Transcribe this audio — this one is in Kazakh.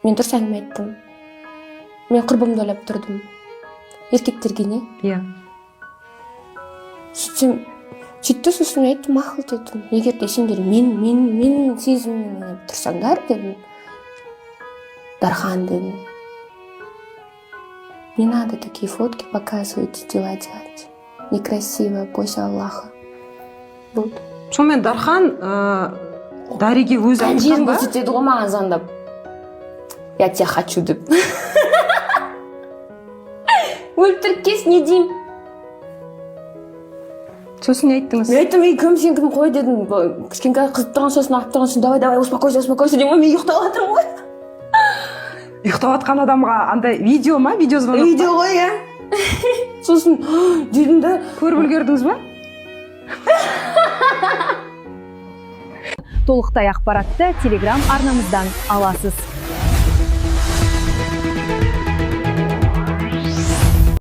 Мен дұрыс әңгіме айттым. Мен құрбымды ойлап тұрдым. Еркектерге не? Иә. Сөйтті сосын айттым, мақұл дедім. Егер де сендер мен сезіммен тұрсаңдар дедім. Дархан дедім. Не надо такие фотки показывать, дела делать. Некрасиво, бойся Аллаха. Вот. Сонымен Дархан Дариге өзі айтқан ба? Жерін көрсетеді ғой маған звондап. Я тебя хочу деп. Өлтіріп кес, не деймін? Сосын не айттыңыз? Мен айттым, кім сен кім қой дедім. Кішкентай қызып тұрған сосын алып тұрған сосын давай успокойся деймін, мен ұйықтап жатырмын ғой. Ұйықтап жатқан адамға андай видео ма? Видео звонок па? Видео ғой, иә. Сосын дедім да. Көріп үлгердіңіз ба? Толықтай ақпаратты Telegram арнамыздан аласыз.